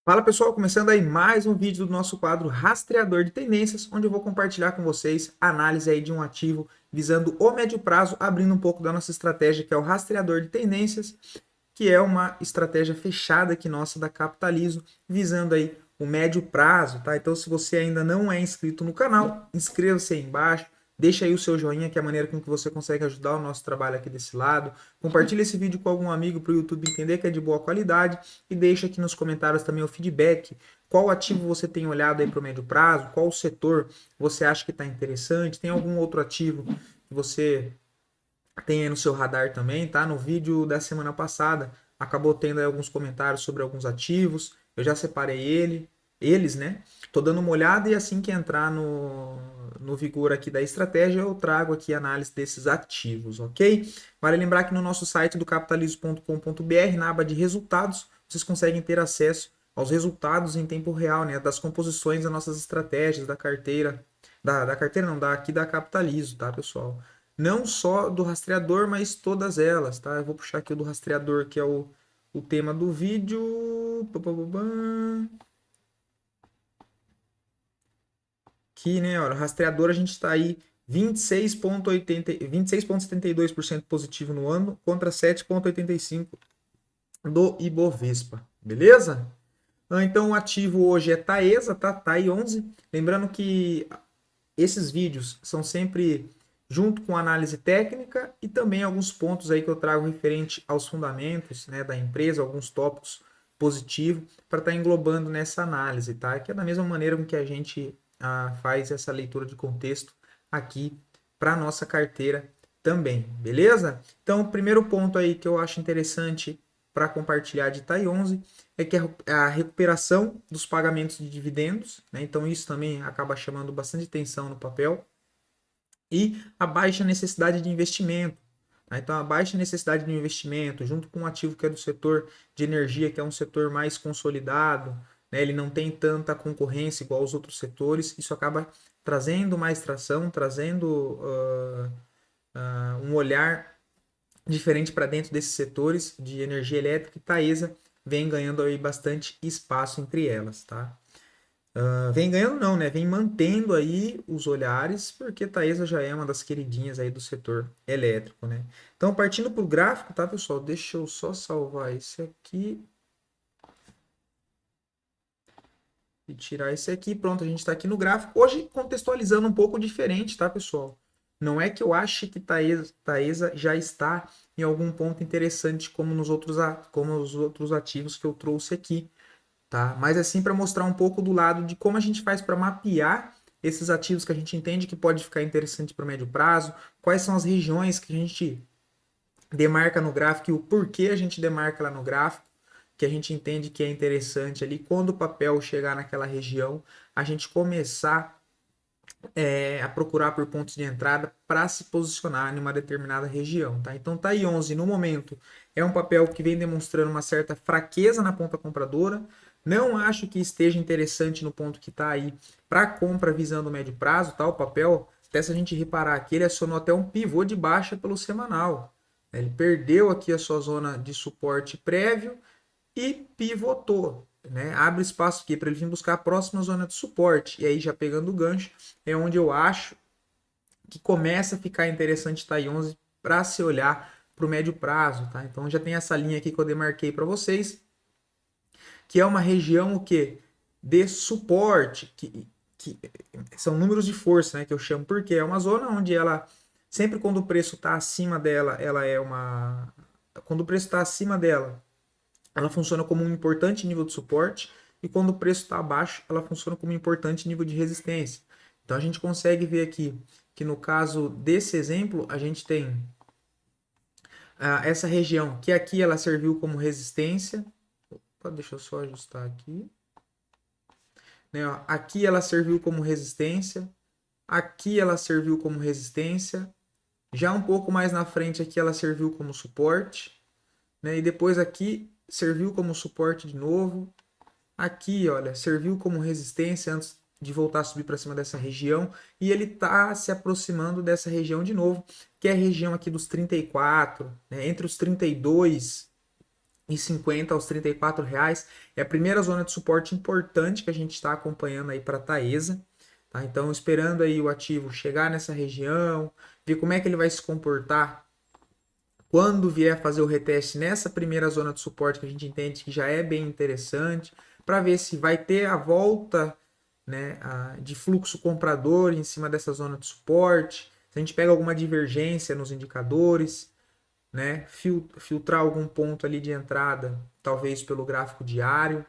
Fala pessoal, começando aí mais um vídeo do nosso quadro Rastreador de Tendências, onde eu vou compartilhar com vocês a análise aí de um ativo visando o médio prazo, abrindo um pouco da nossa estratégia que é o Rastreador de Tendências, que é uma estratégia fechada aqui nossa da Capitalizo, visando aí o médio prazo, tá? Então se você ainda não é inscrito no canal, inscreva-se aí embaixo, deixa aí o seu joinha, que é a maneira com que você consegue ajudar o nosso trabalho aqui desse lado. Compartilha esse vídeo com algum amigo para o YouTube entender que é de boa qualidade e deixa aqui nos comentários também o feedback. Qual ativo você tem olhado aí para o médio prazo? Qual setor você acha que está interessante? Tem algum outro ativo que você tem aí no seu radar também, tá? No vídeo da semana passada acabou tendo aí alguns comentários sobre alguns ativos. Eu já separei eles, né? Tô dando uma olhada e assim que entrar no vigor aqui da estratégia, eu trago aqui a análise desses ativos, ok? Vale lembrar que no nosso site do capitalismo.com.br, na aba de resultados, vocês conseguem ter acesso aos resultados em tempo real, né? Das composições das nossas estratégias, da carteira, da carteira não, aqui da Capitalizo, tá, pessoal? Não só do rastreador, mas todas elas, tá? Eu vou puxar aqui o do rastreador, que é o tema do vídeo. Aqui, né? Olha, o rastreador a gente está aí 26,72% positivo no ano contra 7,85% do Ibovespa, beleza? Então o ativo hoje é Taesa, tá? TAI 11. Lembrando que esses vídeos são sempre junto com análise técnica e também alguns pontos aí que eu trago referente aos fundamentos, né, da empresa, alguns tópicos positivos para estar englobando nessa análise, tá? Que é da mesma maneira com que a gente faz essa leitura de contexto aqui para nossa carteira também, beleza? Então, o primeiro ponto aí que eu acho interessante para compartilhar de TAI 11 é que a recuperação dos pagamentos de dividendos, né? Então isso também acaba chamando bastante atenção no papel, e a baixa necessidade de investimento. Tá? Então a baixa necessidade de investimento, junto com um ativo que é do setor de energia, que é um setor mais consolidado, né? Ele não tem tanta concorrência igual aos outros setores, isso acaba trazendo mais tração, trazendo um olhar diferente para dentro desses setores de energia elétrica, e Taesa vem ganhando aí bastante espaço entre elas, tá? Vem ganhando não, né? Vem mantendo aí os olhares, porque Taesa já é uma das queridinhas aí do setor elétrico, né? Então, partindo para o gráfico, tá, pessoal? Deixa eu só salvar esse aqui e tirar esse aqui. Pronto, a gente está aqui no gráfico. Hoje, contextualizando um pouco diferente, tá, pessoal? Não é que eu ache que Taesa já está em algum ponto interessante como como os outros ativos que eu trouxe aqui, tá? Mas assim para mostrar um pouco do lado de como a gente faz para mapear esses ativos que a gente entende que pode ficar interessante para o médio prazo, quais são as regiões que a gente demarca no gráfico e o porquê a gente demarca lá no gráfico, que a gente entende que é interessante ali, quando o papel chegar naquela região, a gente começar a procurar por pontos de entrada para se posicionar em uma determinada região, tá? Então tá aí 11 no momento, é um papel que vem demonstrando uma certa fraqueza na ponta compradora. Não acho que esteja interessante no ponto que está aí para compra visando o médio prazo, tá? O papel, até se a gente reparar aqui, ele acionou até um pivô de baixa pelo semanal. Ele perdeu aqui a sua zona de suporte prévio e pivotou, né? Abre espaço aqui para ele vir buscar a próxima zona de suporte. E aí, já pegando o gancho, é onde eu acho que começa a ficar interessante TAI 11 para se olhar para o médio prazo, tá? Então já tem essa linha aqui que eu demarquei para vocês, que é uma região o que de suporte, que são números de força, né, que eu chamo, porque é uma zona onde ela sempre quando o preço está acima dela, ela é uma quando o preço está acima dela, ela funciona como um importante nível de suporte, e quando o preço está abaixo, ela funciona como um importante nível de resistência. Então a gente consegue ver aqui que no caso desse exemplo, a gente tem essa região que aqui ela serviu como resistência. Opa, deixa eu só ajustar aqui. Né? Aqui ela serviu como resistência, aqui ela serviu como resistência, já um pouco mais na frente aqui ela serviu como suporte, né? E depois aqui serviu como suporte de novo. Aqui, olha, serviu como resistência antes de voltar a subir para cima dessa região, e ele está se aproximando dessa região de novo, que é a região aqui dos 34, né, entre os 32 aos R$ 34. É a primeira zona de suporte importante que a gente está acompanhando aí para a Taesa. Tá? Então, esperando aí o ativo chegar nessa região, ver como é que ele vai se comportar quando vier fazer o reteste nessa primeira zona de suporte, que a gente entende que já é bem interessante, para ver se vai ter a volta, né, de fluxo comprador em cima dessa zona de suporte, se a gente pega alguma divergência nos indicadores, né, filtrar algum ponto ali de entrada, talvez pelo gráfico diário,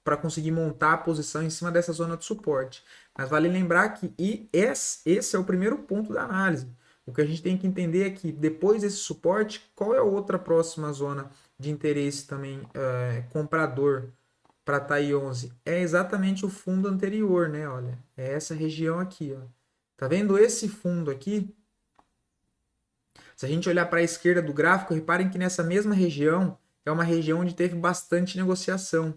para conseguir montar a posição em cima dessa zona de suporte. Mas vale lembrar que esse é o primeiro ponto da análise. O que a gente tem que entender é que depois desse suporte, qual é a outra próxima zona de interesse também comprador para a TAI 11? É exatamente o fundo anterior, né? Olha, é essa região aqui, ó. Tá vendo esse fundo aqui? Se a gente olhar para a esquerda do gráfico, reparem que nessa mesma região é uma região onde teve bastante negociação.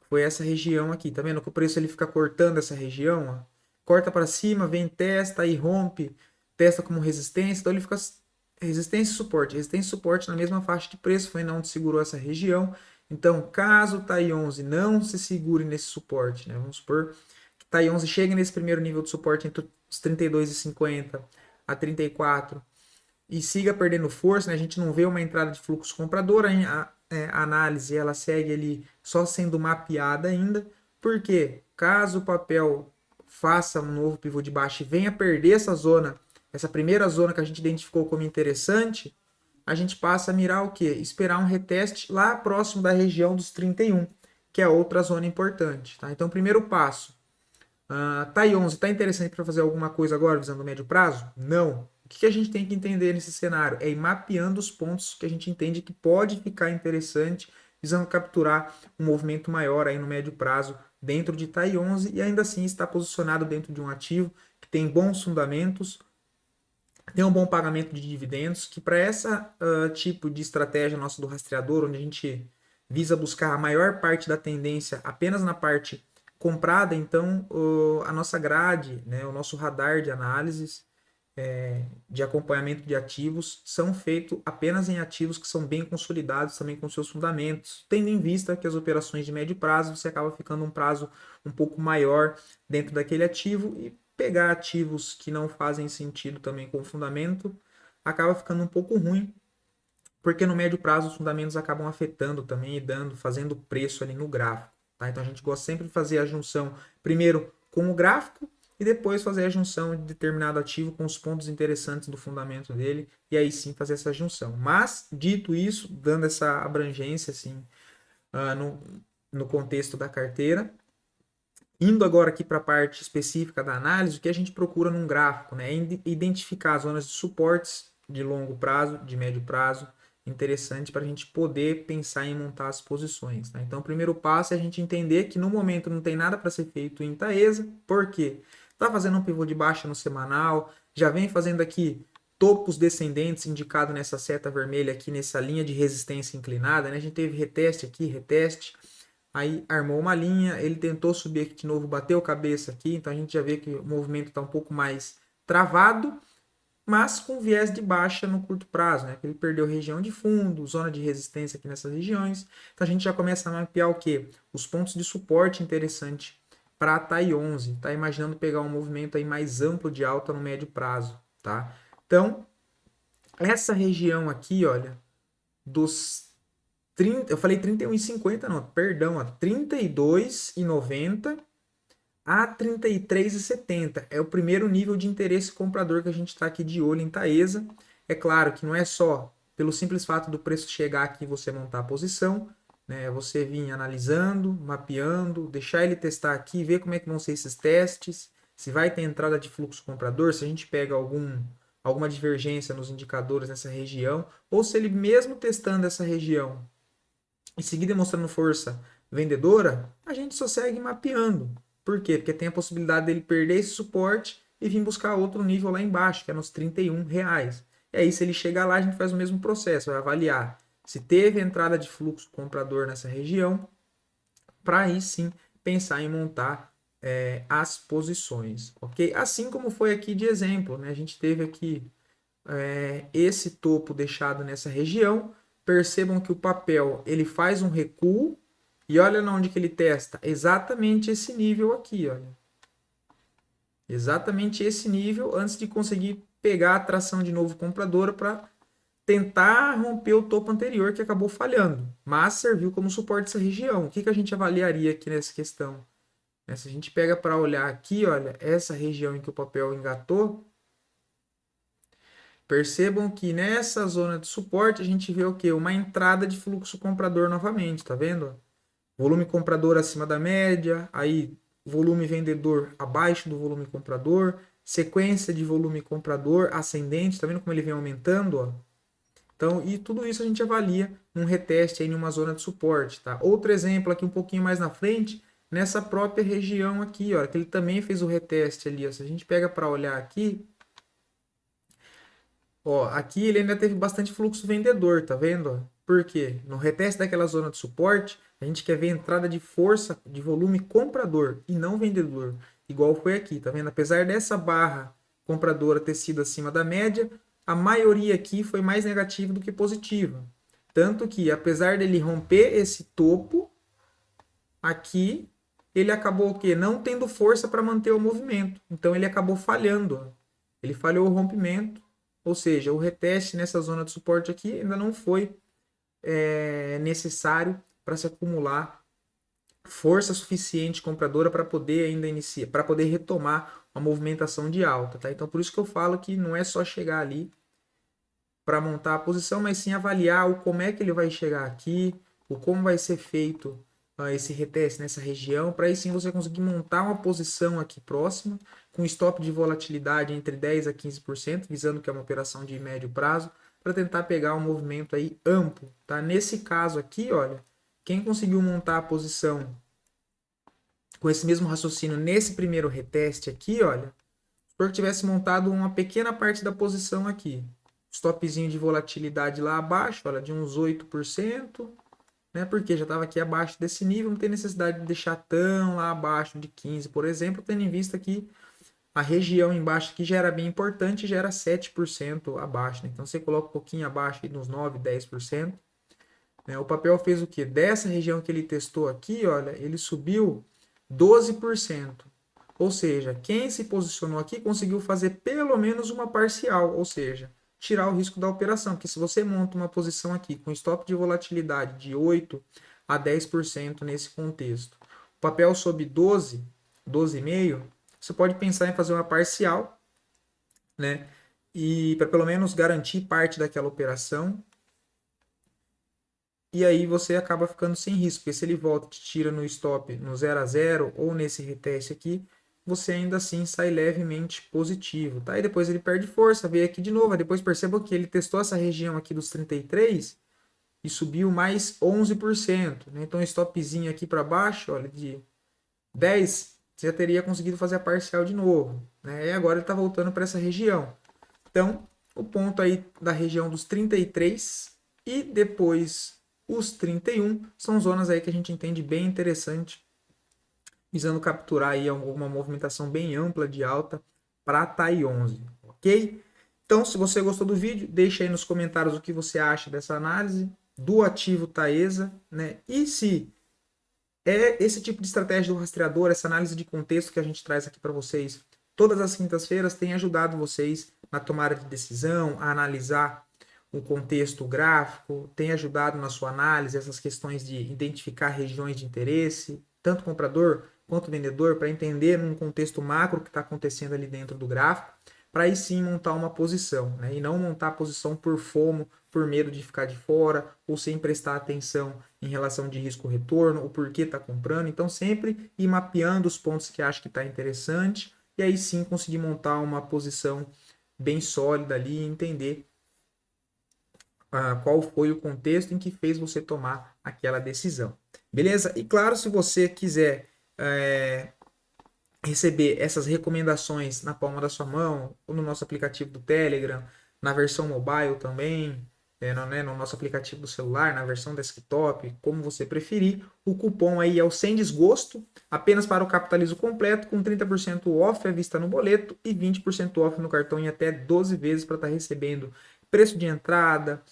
Foi essa região aqui, tá vendo que o preço ele fica cortando essa região, ó. Corta para cima, vem, testa e rompe, testa como resistência, então ele fica resistência e suporte na mesma faixa de preço, foi onde segurou essa região. Então, caso o TAI 11 não se segure nesse suporte, né, vamos supor que o TAI 11 chegue nesse primeiro nível de suporte entre os 32,50 a 34 e siga perdendo força, né? A gente não vê uma entrada de fluxo comprador, a análise ela segue ali só sendo mapeada ainda, porque caso o papel faça um novo pivô de baixa e venha perder essa zona, essa primeira zona que a gente identificou como interessante, a gente passa a mirar o quê? Esperar um reteste lá próximo da região dos 31, que é outra zona importante. Tá? Então, primeiro passo, TAI 11 está interessante para fazer alguma coisa agora visando o médio prazo? Não. O que a gente tem que entender nesse cenário? É ir mapeando os pontos que a gente entende que pode ficar interessante, visando capturar um movimento maior aí no médio prazo dentro de TAI 11 e ainda assim está posicionado dentro de um ativo que tem bons fundamentos, tem um bom pagamento de dividendos, que para essa tipo de estratégia nossa do rastreador, onde a gente visa buscar a maior parte da tendência apenas na parte comprada, então a nossa grade, né, o nosso radar de análises, de acompanhamento de ativos são feitos apenas em ativos que são bem consolidados também com seus fundamentos, tendo em vista que as operações de médio prazo você acaba ficando um prazo um pouco maior dentro daquele ativo e pegar ativos que não fazem sentido também com o fundamento acaba ficando um pouco ruim, porque no médio prazo os fundamentos acabam afetando também e fazendo preço ali no gráfico. Tá? Então a gente gosta sempre de fazer a junção primeiro com o gráfico e depois fazer a junção de determinado ativo com os pontos interessantes do fundamento dele e aí sim fazer essa junção. Mas, dito isso, dando essa abrangência assim, no contexto da carteira, indo agora aqui para a parte específica da análise, o que a gente procura num gráfico, né? É identificar zonas de suportes de longo prazo, de médio prazo, interessante para a gente poder pensar em montar as posições. Tá? Então, o primeiro passo é a gente entender que no momento não tem nada para ser feito em Taesa, por quê? Está fazendo um pivô de baixa no semanal, já vem fazendo aqui topos descendentes indicado nessa seta vermelha aqui, nessa linha de resistência inclinada, né? A gente teve reteste aqui, reteste, aí armou uma linha, ele tentou subir aqui de novo, bateu cabeça aqui, então a gente já vê que o movimento está um pouco mais travado, mas com viés de baixa no curto prazo, né? Ele perdeu região de fundo, zona de resistência aqui nessas regiões, então a gente já começa a mapear o quê? Os pontos de suporte interessante para a TAI 11, tá imaginando pegar um movimento aí mais amplo de alta no médio prazo, tá? Então, essa região aqui, olha, dos 30, eu falei 31,50, não, perdão, ó, 32,90 a 33,70. É o primeiro nível de interesse comprador que a gente está aqui de olho em Taesa. É claro que não é só pelo simples fato do preço chegar aqui você montar a posição, né? Você vir analisando, mapeando, deixar ele testar aqui, ver como é que vão ser esses testes, se vai ter entrada de fluxo comprador, se a gente pega alguma divergência nos indicadores nessa região, ou se ele mesmo testando essa região e seguir demonstrando força vendedora, a gente só segue mapeando. Por quê? Porque tem a possibilidade dele perder esse suporte e vir buscar outro nível lá embaixo, que é nos R$ 31. E aí, se ele chegar lá, a gente faz o mesmo processo, vai avaliar se teve entrada de fluxo comprador nessa região, para aí sim pensar em montar as posições, ok? Assim como foi aqui de exemplo, né? A gente teve aqui esse topo deixado nessa região, percebam que o papel ele faz um recuo e olha onde que ele testa, exatamente esse nível aqui, olha. Exatamente esse nível antes de conseguir pegar a atração de novo compradora para tentar romper o topo anterior que acabou falhando, mas serviu como suporte essa região. O que a gente avaliaria aqui nessa questão? Se a gente pega para olhar aqui, olha, essa região em que o papel engatou, percebam que nessa zona de suporte a gente vê o quê? Uma entrada de fluxo comprador novamente, tá vendo? Volume comprador acima da média, aí volume vendedor abaixo do volume comprador, sequência de volume comprador ascendente, tá vendo como ele vem aumentando, ó? Então, e tudo isso a gente avalia num reteste aí numa zona de suporte, tá? Outro exemplo aqui um pouquinho mais na frente, nessa própria região aqui, ó, que ele também fez o reteste ali, ó. Se a gente pega para olhar aqui, ó, aqui ele ainda teve bastante fluxo vendedor, tá vendo? Por quê? No reteste daquela zona de suporte, a gente quer ver entrada de força, de volume comprador e não vendedor, igual foi aqui, tá vendo? Apesar dessa barra compradora ter sido acima da média, a maioria aqui foi mais negativa do que positiva. Tanto que, apesar dele romper esse topo, aqui ele acabou o quê? Não tendo força para manter o movimento. Então ele acabou falhando, ó. Ele falhou o rompimento, ou seja, o reteste nessa zona de suporte aqui ainda não foi necessário para se acumular força suficiente compradora para poder ainda iniciar, para poder retomar uma movimentação de alta, tá? Então por isso que eu falo que não é só chegar ali para montar a posição, mas sim avaliar o como é que ele vai chegar aqui, o como vai ser feito esse reteste nessa região, para aí sim você conseguir montar uma posição aqui próxima, com stop de volatilidade entre 10 a 15%, visando que é uma operação de médio prazo, para tentar pegar um movimento aí amplo, tá? Nesse caso aqui, olha, quem conseguiu montar a posição com esse mesmo raciocínio nesse primeiro reteste aqui, olha, se eu tivesse montado uma pequena parte da posição aqui, stopzinho de volatilidade lá abaixo, olha, de uns 8%, né? Porque já estava aqui abaixo desse nível, não tem necessidade de deixar tão lá abaixo de 15, por exemplo, tendo em vista que a região embaixo aqui já era bem importante, já era 7% abaixo, né? Então você coloca um pouquinho abaixo, aí, nos 9, 10%. Né? O papel fez o quê? Dessa região que ele testou aqui, olha, ele subiu 12%. Ou seja, quem se posicionou aqui conseguiu fazer pelo menos uma parcial, ou seja, tirar o risco da operação. Porque se você monta uma posição aqui com stop de volatilidade de 8 a 10% nesse contexto, o papel sobe 12, 12,5%, você pode pensar em fazer uma parcial, né? E para pelo menos garantir parte daquela operação. E aí você acaba ficando sem risco, porque se ele volta e te tira no stop no 0 a 0 ou nesse reteste aqui, você ainda assim sai levemente positivo, tá? E depois ele perde força, veio aqui de novo, aí depois perceba que ele testou essa região aqui dos 33 e subiu mais 11%, né? Então stopzinho aqui para baixo, olha, de 10, você já teria conseguido fazer a parcial de novo, né? E agora ele está voltando para essa região. Então, o ponto aí da região dos 33 e depois os 31 são zonas aí que a gente entende bem interessante, visando capturar aí alguma movimentação bem ampla de alta para TAI 11, ok? Então, se você gostou do vídeo, deixa aí nos comentários o que você acha dessa análise do ativo Taesa, né? E se esse tipo de estratégia do rastreador, essa análise de contexto que a gente traz aqui para vocês todas as quintas-feiras, tem ajudado vocês na tomada de decisão, a analisar o contexto gráfico, tem ajudado na sua análise essas questões de identificar regiões de interesse, tanto comprador quanto vendedor, para entender num contexto macro o que está acontecendo ali dentro do gráfico, para aí sim montar uma posição, né? E não montar a posição por FOMO, por medo de ficar de fora, ou sem prestar atenção em relação de risco-retorno, o porquê está comprando. Então, sempre ir mapeando os pontos que acha que está interessante, e aí sim conseguir montar uma posição bem sólida ali e entender qual foi o contexto em que fez você tomar aquela decisão. Beleza? E claro, se você quiser receber essas recomendações na palma da sua mão, ou no nosso aplicativo do Telegram, na versão mobile também, no nosso aplicativo do celular, na versão desktop, como você preferir, o cupom aí é o Sem Desgosto, apenas para o capitalismo completo, com 30% off à vista no boleto e 20% off no cartão em até 12 vezes para estar recebendo preço de entrada,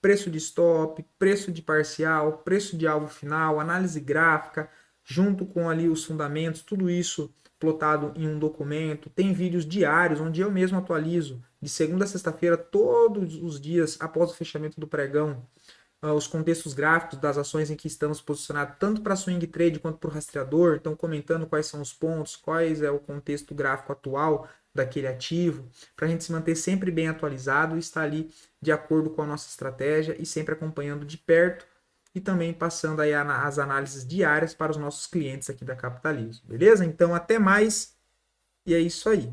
preço de stop, preço de parcial, preço de alvo final, análise gráfica, junto com ali os fundamentos, tudo isso plotado em um documento. Tem vídeos diários onde eu mesmo atualizo de segunda a sexta-feira, todos os dias após o fechamento do pregão, os contextos gráficos das ações em que estamos posicionados, tanto para swing trade quanto para o rastreador, então comentando quais são os pontos, quais é o contexto gráfico atual daquele ativo, para a gente se manter sempre bem atualizado e estar ali de acordo com a nossa estratégia e sempre acompanhando de perto e também passando aí as análises diárias para os nossos clientes aqui da Capitalismo, beleza? Então até mais e é isso aí.